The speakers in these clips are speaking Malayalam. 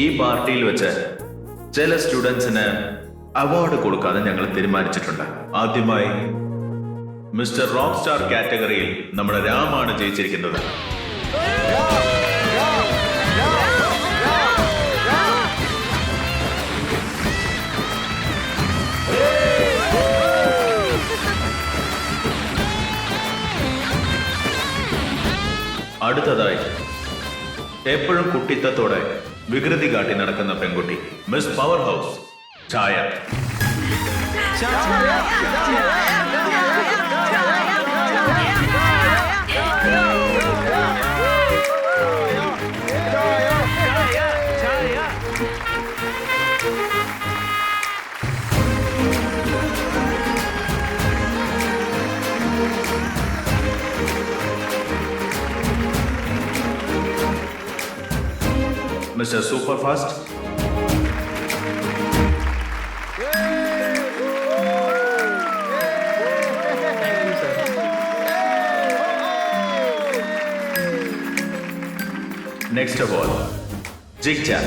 ഈ പാർട്ടിയിൽ വെച്ച് ചില സ്റ്റുഡൻസിന് അവാർഡ് കൊടുക്കാതെ ഞങ്ങൾ തീരുമാനിച്ചിട്ടുണ്ട്. ആദ്യമായി മിസ്റ്റർ റോക്ക് സ്റ്റാർ കാറ്റഗറിയിൽ നമ്മുടെ രാമാണ് ജയിച്ചിരിക്കുന്നത്. അടുത്തതായി എപ്പോഴും കുട്ടിത്തത്തോടെ വികൃതി കാട്ടി നടക്കുന്ന പെൺകുട്ടി miss power house Chhaya. Mr. Superfast. Next of all, Jig Chan.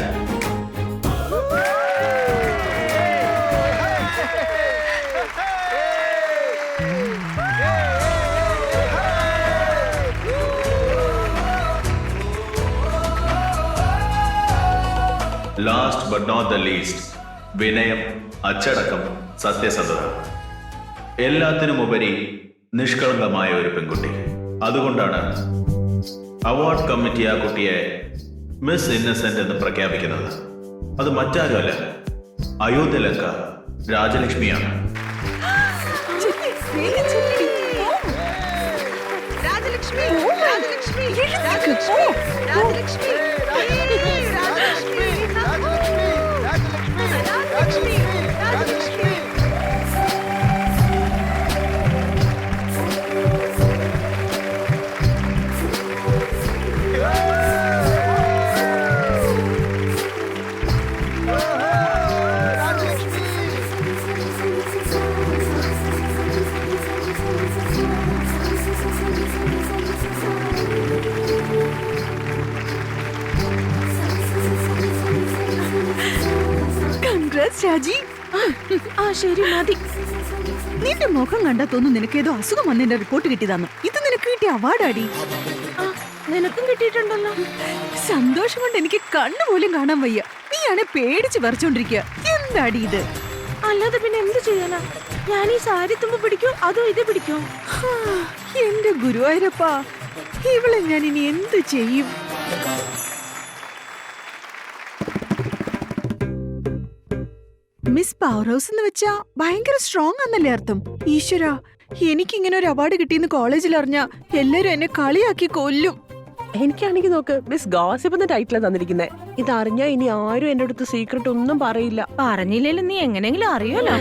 Last but not the least, വിനയം, അച്ചടക്കം, സത്യസന്ധത, എല്ലാത്തിനുമുപരി നിഷ്കളങ്കമായ ഒരു പെൺകുട്ടി. അതുകൊണ്ടാണ് അവാർഡ് കമ്മിറ്റി ആ കുട്ടിയെ മിസ് ഇന്നസെന്റ് എന്ന് പ്രഖ്യാപിക്കുന്നത്. അത് മറ്റാരുമല്ല, അയോധ്യലങ്ക രാജലക്ഷ്മിയാണ്. ഷാജി, ശരി മതി. നിന്റെ മുഖം കണ്ടാ തോന്നുന്നു നിനക്ക് ഏതോ അസുഖം വന്നതിന്റെ റിപ്പോർട്ട് കിട്ടിയതാന്ന്. ഇത് നിനക്ക് കിട്ടിയ അവാർഡാടി. നിനക്കും കിട്ടിയിട്ടുണ്ടല്ലോ. സന്തോഷം കൊണ്ട് എനിക്ക് കണ്ണു പോലും കാണാൻ വയ്യ. നീയാണെ പേടിച്ച് വരച്ചോണ്ടിരിക്കുക. എന്താടി ഇത്? അല്ലാതെ പിന്നെ എന്ത് ചെയ്യാനാ? ഞാൻ ഈ സാരി തുമ്പ് പിടിക്കോ അതോ ഇത് പിടിക്കോ? എന്റെ ഗുരുവായൂരപ്പാ, ഇവളെ ഞാൻ ഇനി എന്ത് ചെയ്യും? മിസ് പവർ ഹൗസ് എന്ന് വെച്ചാ ഭയങ്കര സ്ട്രോങ് ആന്നല്ലേ അർത്ഥം? ഈശ്വര, എനിക്കിങ്ങനെ ഒരു അവാർഡ് കിട്ടിയെന്ന് കോളേജിൽ അറിഞ്ഞ എല്ലാരും എന്നെ കളിയാക്കി കൊല്ലും. എനിക്കാണെങ്കിൽ നോക്ക്, മിസ് ഗോസിപ്പ് എന്ന ടൈറ്റിലാണ് തന്നിരിക്കുന്നത്. ഇതറിഞ്ഞാ ഇനി ആരും എന്റെ അടുത്ത് സീക്രട്ട് ഒന്നും പറയില്ല. പറഞ്ഞില്ലേലും നീ എങ്ങനെങ്കിലും അറിയാലോ.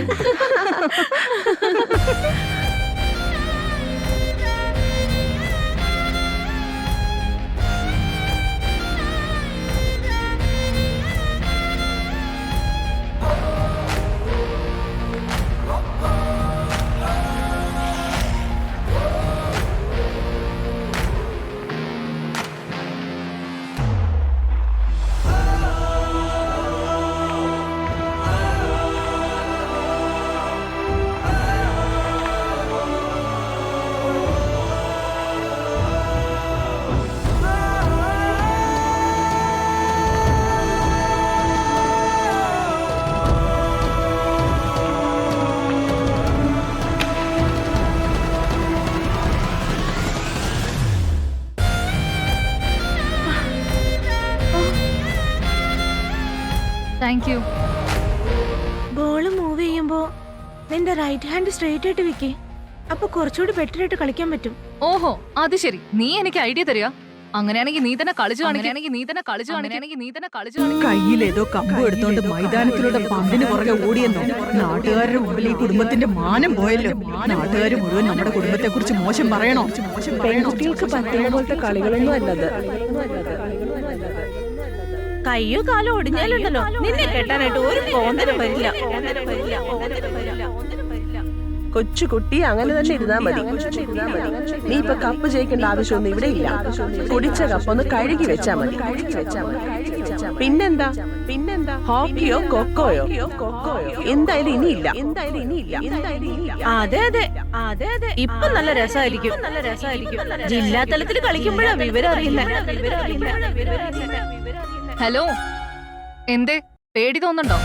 Thank you. ബോള് മൂവ് ചെയ്യുമ്പോ നിന്റെ റൈറ്റ് ഹാൻഡ് സ്ട്രെയിറ്റ് ആയിട്ട് വെക്കേ. അപ്പൊ കുറച്ചുകൂടി ബെറ്റർ ആയിട്ട് കളിക്കാൻ പറ്റും. ഓഹോ, അത് ശരി. നീ എനിക്ക് ഐഡിയ തരിക. അങ്ങനെയാണെങ്കിൽ നീ തന്നെ കളിച്ചു കയ്യിലേതോ കമ്പ് എടുത്തോണ്ട് മൈതാനത്തിലൂടെ പന്തിന് പുറകെ ഓടിയെന്നോ. നാട്ടുകാരുടെ മുമ്പിൽ ഈ കുടുംബത്തിന്റെ മാനം പോയല്ലോ. നാട്ടുകാർ മുഴുവൻ നമ്മുടെ കുടുംബത്തെ കുറിച്ച് മോശം പറയണോ? പെൺകുട്ടികൾക്ക് പറ്റുന്ന പോലത്തെ കളികളൊന്നും അല്ലത്. കയ്യോ കാലോ ഒടിഞ്ഞാലുണ്ടല്ലോ, നിന്നെ കെട്ടാനായിട്ട് ഒരു കോന്തരം വരില്ല. കൊച്ചുകുട്ടി അങ്ങനെ തന്നെ ഇരുന്നാ മതി. നീ ഇപ്പൊ കപ്പ് ജയിക്കേണ്ട ആവശ്യമൊന്നും ഇവിടെ ഇല്ല. കുടിച്ച കപ്പ് ഒന്ന് കഴുകി വെച്ചാ മതി. പിന്നെന്താ ഹോക്കിയോ കൊക്കോയോ എന്തായാലും ഇനിയില്ല. അതെ അതെ ഇപ്പൊ നല്ല രസമായിരിക്കും. ജില്ലാ തലത്തിൽ കളിക്കുമ്പോഴാ വിവരം അറിയില്ല. ഹലോ, എന്തേ പേടി തോന്നുന്നുണ്ടോ?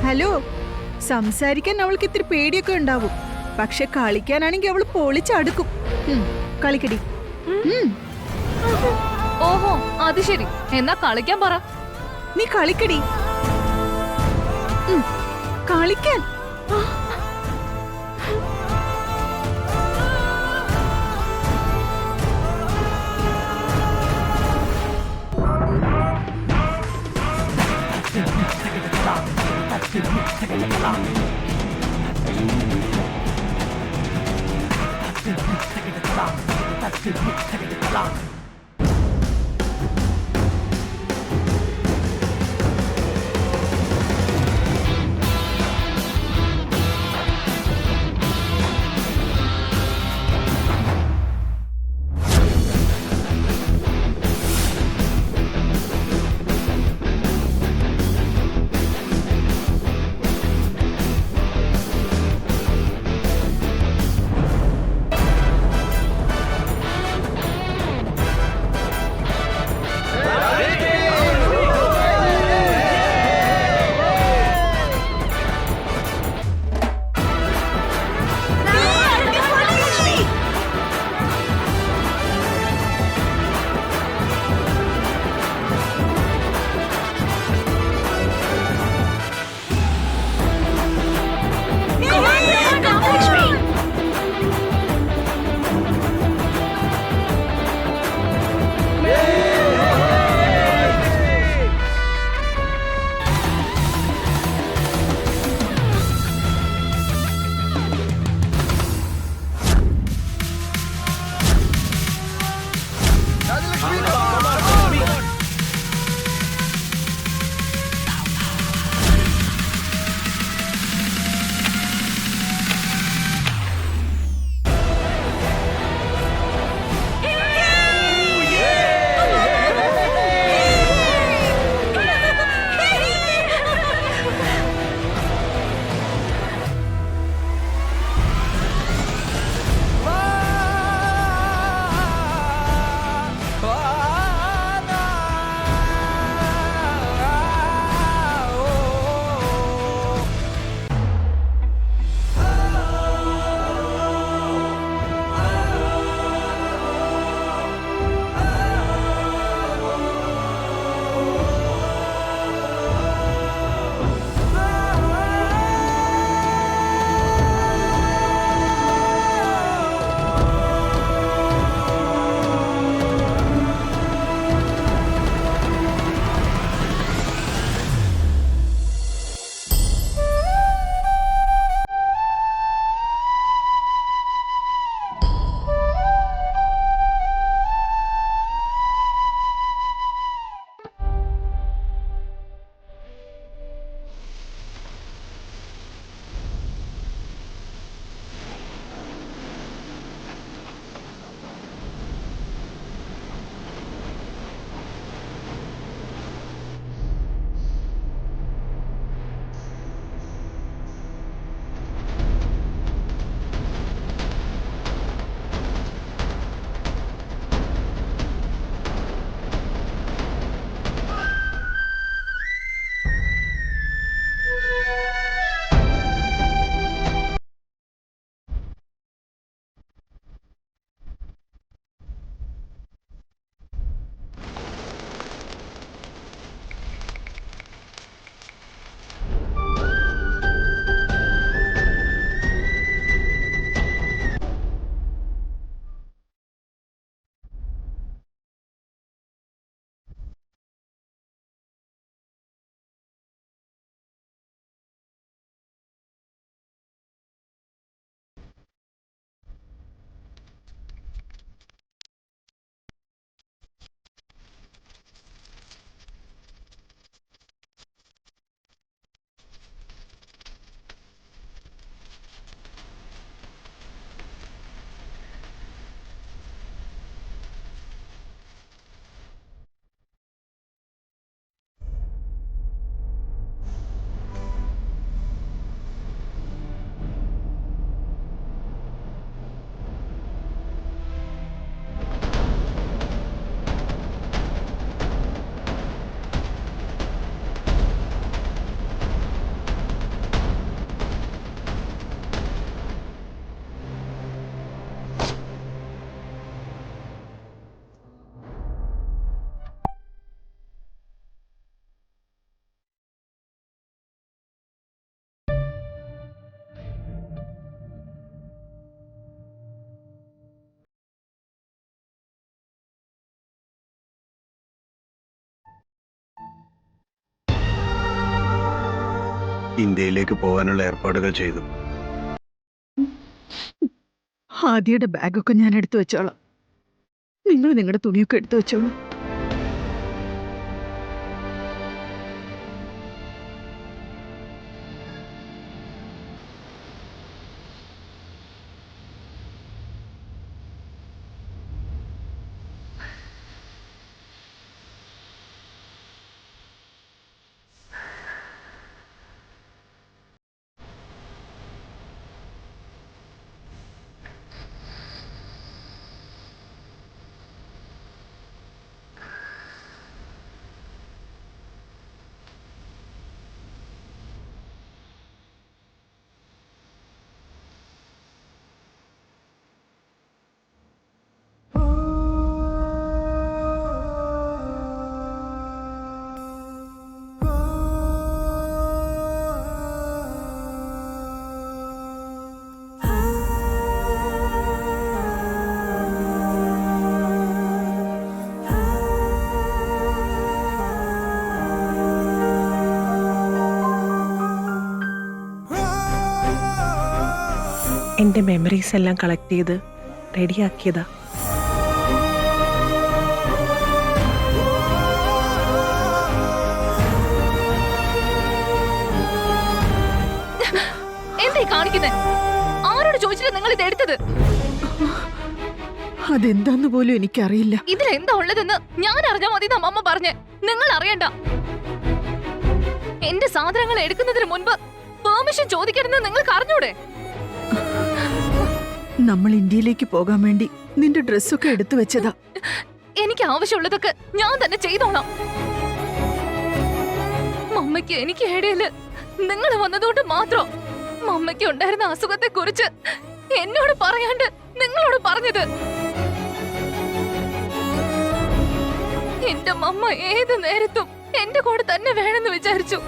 ഹലോ, സംസാരിക്കാൻ അവൾക്ക് ഇത്തിരി പേടിയൊക്കെ ഉണ്ടാവും. പക്ഷെ കളിക്കാനാണെങ്കിൽ അവള് പൊളിച്ചടുക്കും. കളിക്കടി. ഓഹോ, അത് ശരി. എന്നാ കളിക്കാൻ പറ. നീ കളിക്കടി. കളിക്കാൻ. ഇന്ത്യയിലേക്ക് പോകാനുള്ള ഏർപ്പാടുകൾ ചെയ്തു. ആദിയുടെ ബാഗൊക്കെ ഞാൻ എടുത്തു വെച്ചോളാം. നിങ്ങൾ നിങ്ങളുടെ തുണിയൊക്കെ എടുത്തു വെച്ചോളൂ. എൻ്റെ മെമ്മറീസ് എല്ലാം കളക്ട് ചെയ്ത് റെഡിയാക്കിയതാ. എന്തേ കാണിക്കുന്നേ? ആരോട് ചോദിച്ചിട്ട് നിങ്ങൾ ഇത് എടുത്തത്? അതെന്താന്ന് പോലും എനിക്കറിയില്ല. ഇതിലെന്താ ഉള്ളതെന്ന് ഞാൻ അറിഞ്ഞാ മതി എന്നാ അമ്മ പറഞ്ഞേ. നിങ്ങൾ അറിയണ്ട. എന്റെ സാധനങ്ങൾ എടുക്കുന്നതിന് മുൻപ് പെർമിഷൻ ചോദിക്കരുതെന്ന് നിങ്ങൾക്ക് അറിഞ്ഞൂടെ? നമ്മൾ ഇന്ത്യയിലേക്ക് പോകാൻ വേണ്ടി നിന്റെ ഡ്രസ്സൊക്കെ എടുത്തു വെച്ചതാ. എനിക്ക് ആവശ്യമുള്ളതൊക്കെ ഞാൻ തന്നെ ചെയ്തോളാം. മമ്മയ്ക്ക് എനിക്ക് ഇടയില് നിങ്ങൾ വന്നതുകൊണ്ട് മാത്രം മമ്മയ്ക്ക് ഉണ്ടായിരുന്ന അസുഖത്തെ കുറിച്ച് എന്നോട് പറയാണ്ട് നിങ്ങളോട് പറഞ്ഞത്. എന്റെ മമ്മ ഏത് നേരത്തും എന്റെ കൂടെ തന്നെ വേണമെന്ന് വിചാരിച്ചു.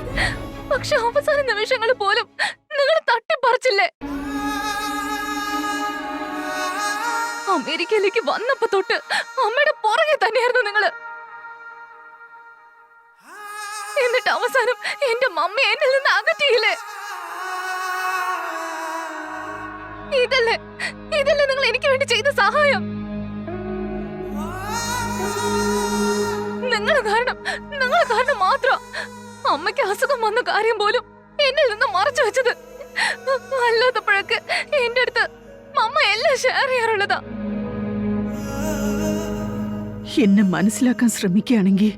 പക്ഷെ അവസാന നിമിഷങ്ങൾ പോലും നിങ്ങൾ തട്ടിപ്പറിച്ചില്ലേ? അമേരിക്കയിലേക്ക് വന്നപ്പോ തൊട്ട് അമ്മയുടെ പുറകെ തന്നെയായിരുന്നു നിങ്ങള്. എന്നിട്ട് അവസാനം എന്റെ മമ്മ എന്നിൽ നിന്ന് അകറ്റിയില്ലേ? ഇതല്ലേ നിങ്ങൾ എനിക്ക് വേണ്ടി ചെയ്ത സഹായം? നിങ്ങൾ കാരണം മാത്രം അമ്മയ്ക്ക് അസുഖം വന്ന കാര്യം പോലും എന്നിൽ നിന്ന് മറച്ചു വെച്ചത്. അല്ലാത്തപ്പോഴൊക്കെ എന്റെ അടുത്ത് മമ്മ എല്ലാം ഷെയർ ചെയ്യാറുള്ളതാ. എന്നെ മനസ്സിലാക്കാൻ ശ്രമിക്കുകയാണെങ്കിൽ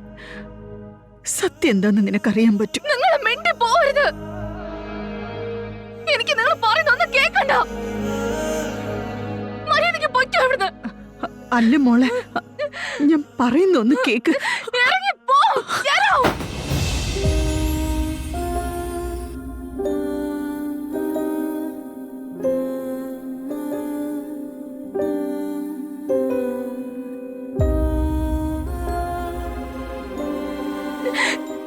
സത്യം എന്താന്ന് നിനക്കറിയാൻ പറ്റും. നിങ്ങൾ മിണ്ടി പോവരുത്. എനിക്ക് നിങ്ങൾ പറയുന്നൊന്നും കേൾക്കണ്ട. മര്യാദയ്ക്ക് പൊയ്ക്കോ ഇവിടുന്ന്. അല്ല മോളെ, ഞാൻ പറയുന്ന ഒന്ന് കേക്ക്. ഇറങ്ങി പോ. Get out.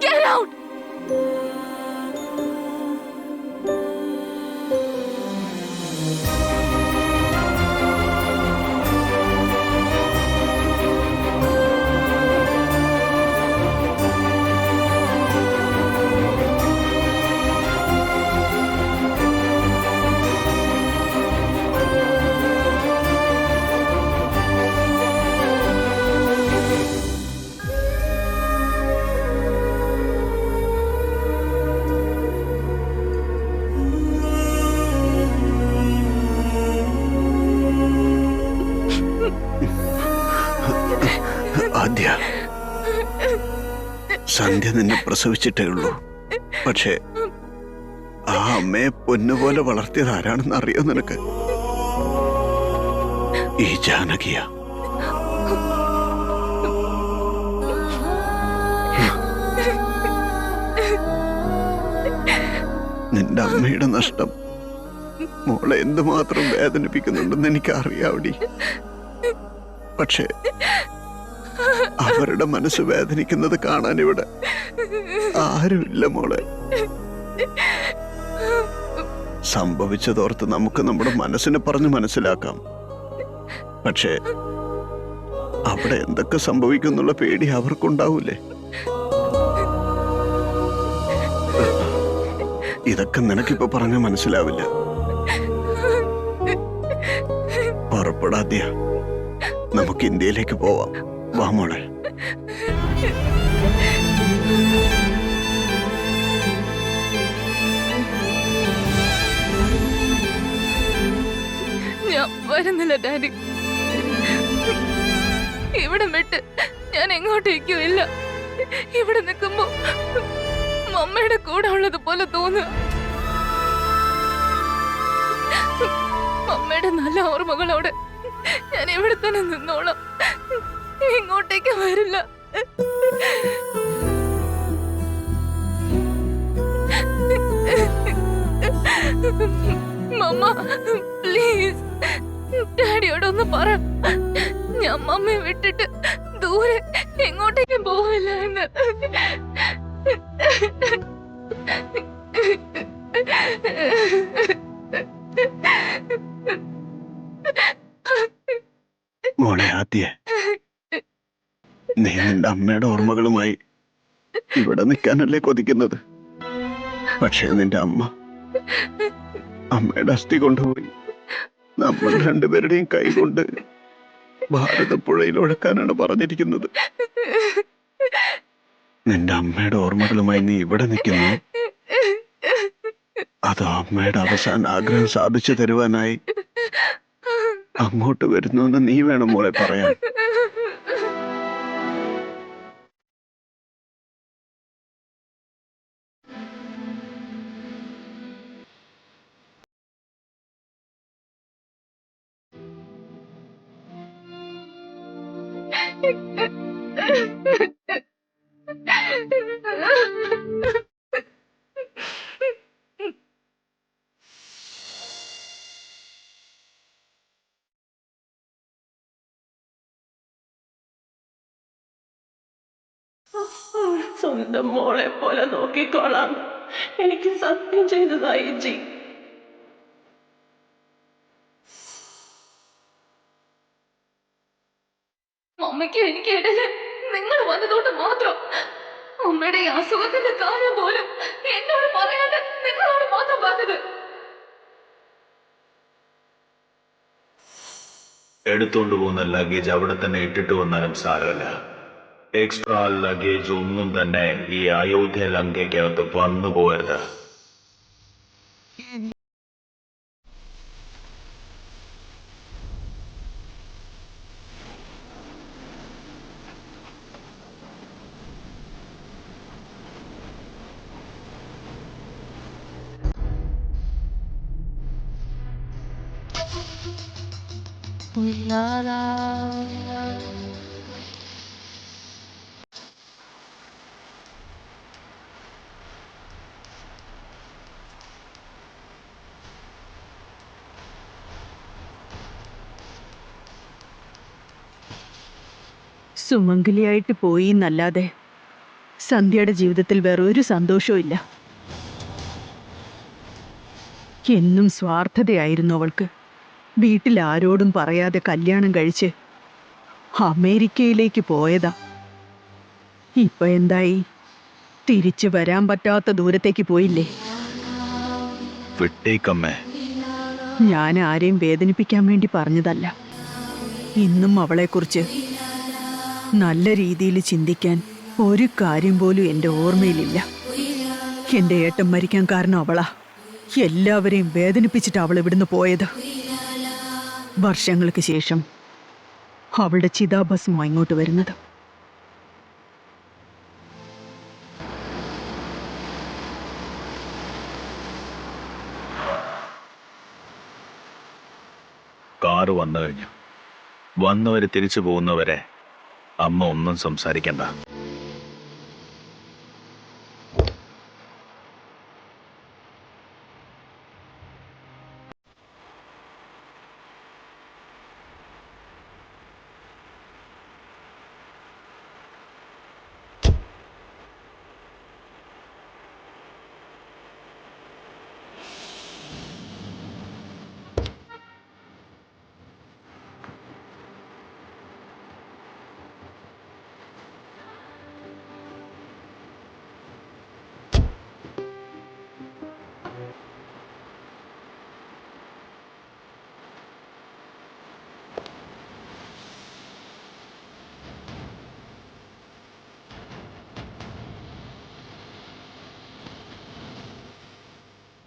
Get out. ആദ്യ, സന്ധ്യ നിന്നെ പ്രസവിച്ചിട്ടേ ഉള്ളൂ. പക്ഷേ ആ അമ്മയെ പൊന്നുപോലെ വളർത്തിയത് ആരാണെന്ന് അറിയോ നിനക്ക്? ഈ ജാനകിയ. നിന്റെ അമ്മയുടെ നഷ്ടം മോളെ എന്തുമാത്രം വേദനിപ്പിക്കുന്നുണ്ടെന്ന് എനിക്കറിയാവടി. പക്ഷേ അവരുടെ മനസ്സ് വേദനിക്കുന്നത് കാണാൻ ഇവിടെ ആരുമില്ല മോളെ. സംഭവിച്ചതോർത്ത് നമുക്ക് നമ്മുടെ മനസ്സിനെ പറഞ്ഞ് മനസ്സിലാക്കാം. പക്ഷേ അവിടെ എന്തൊക്കെ സംഭവിക്കും എന്നുള്ള പേടി അവർക്കുണ്ടാവൂലേ? ഇതൊക്കെ നിനക്കിപ്പോ പറഞ്ഞാൽ മനസ്സിലാവില്ല. പുറപ്പെടാദ്യ, നമുക്ക് ഇന്ത്യയിലേക്ക് പോവാം. വാ മോളെ. ഞാൻ വരുന്നില്ല ഡാഡി. ഇവിടെ വിട്ട് ഞാൻ എങ്ങോട്ടേക്കും ഇല്ല. ഇവിടെ നിൽക്കുമ്പോ മമ്മയുടെ കൂടെ ഉള്ളത് പോലെ തോന്നുക. മമ്മയുടെ നല്ല ഓർമ്മകളോടെ ഞാൻ ഇവിടെ തന്നെ നിന്നോളാം. ഇങ്ങോട്ടേക്ക് വരില്ല. മമ്മ പ്ലീസ് ഡാഡിയോടൊന്ന് പറ, ഞാൻ മമ്മയെ വിട്ടിട്ട് ദൂരെ എങ്ങോട്ടേക്കും പോവില്ല എന്ന്. മോളെ ആദ്യ, നീ നിന്റെ അമ്മയുടെ ഓർമ്മകളുമായി ഇവിടെ നിൽക്കാനല്ലേ കൊതിക്കുന്നത്. പക്ഷേ നിന്റെ അമ്മയുടെ അസ്ഥി കൊണ്ടുപോയി നമ്മൾ രണ്ടുപേരുടെയും കൈ കൊണ്ട് ഭാരതപ്പുഴയിൽ ഒഴുക്കാനാണ് പറഞ്ഞിരിക്കുന്നത്. നിന്റെ അമ്മയുടെ ഓർമ്മകളുമായി നീ ഇവിടെ നിൽക്കുന്നു. അത് അമ്മയുടെ അവസാന ആഗ്രഹം സാധിച്ചു തരുവാനായി അങ്ങോട്ട് വരുന്നു എന്ന് നീ വേണം മോളെ പറയാൻ. സ്വന്തം മോളെ പോലെ നോക്കിക്കോളാം. എനിക്ക് സത്യം ചെയ്തതായി ജി. അമ്മയ്ക്ക് എനിക്ക് ഇടയില് നിങ്ങൾ വന്നതുകൊണ്ട് മാത്രം അമ്മയുടെ ഈ അസുഖത്തിന്റെ കാര്യം പോലും എന്നോട് പറയാണ്ട് നിങ്ങളോട് മാത്രം പറഞ്ഞത്. എടുത്തുകൊണ്ട് പോകുന്ന ലഗേജ് അവിടെ തന്നെ ഇട്ടിട്ട് വന്നാലും സാരമില്ല. എക്സ്ട്രാ ലഗേജ് ഒന്നും തന്നെ ഈ അയോധ്യ ലങ്കയ്ക്കകത്ത് വന്നു പോകരുത്. സുമംഗലിയായിട്ട് പോയി എന്നല്ലാതെ സന്ധ്യയുടെ ജീവിതത്തിൽ വേറൊരു സന്തോഷവും ഇല്ല. എന്നും സ്വാർത്ഥതയായിരുന്നു അവൾക്ക്. വീട്ടിൽ ആരോടും പറയാതെ കല്യാണം കഴിച്ച് അമേരിക്കയിലേക്ക് പോയതാ. ഇപ്പൊ എന്തായി? തിരിച്ചു വരാൻ പറ്റാത്ത ദൂരത്തേക്ക് പോയില്ലേ. വിട്ടേക്കമ്മേ. ഞാൻ ആരെയും വേദനിപ്പിക്കാൻ വേണ്ടി പറഞ്ഞതല്ല. ഇന്നും അവളെക്കുറിച്ച് നല്ല രീതിയിൽ ചിന്തിക്കാൻ ഒരു കാര്യം പോലും എൻ്റെ ഓർമ്മയിലില്ല. എൻ്റെ ഏട്ടൻ മരിക്കാൻ കാരണം അവളാ. എല്ലാവരെയും വേദനിപ്പിച്ചിട്ട് അവൾ ഇവിടുന്ന് പോയത്. വർഷങ്ങൾക്ക് ശേഷം അവളുടെ ചിതാഭസ്മോ ഇങ്ങോട്ട് വരുന്നത്. കാറ് വന്നു കഴിഞ്ഞു. വന്നവര് തിരിച്ചു പോകുന്നവരെ അമ്മ ഒന്നും സംസാരിക്കണ്ട.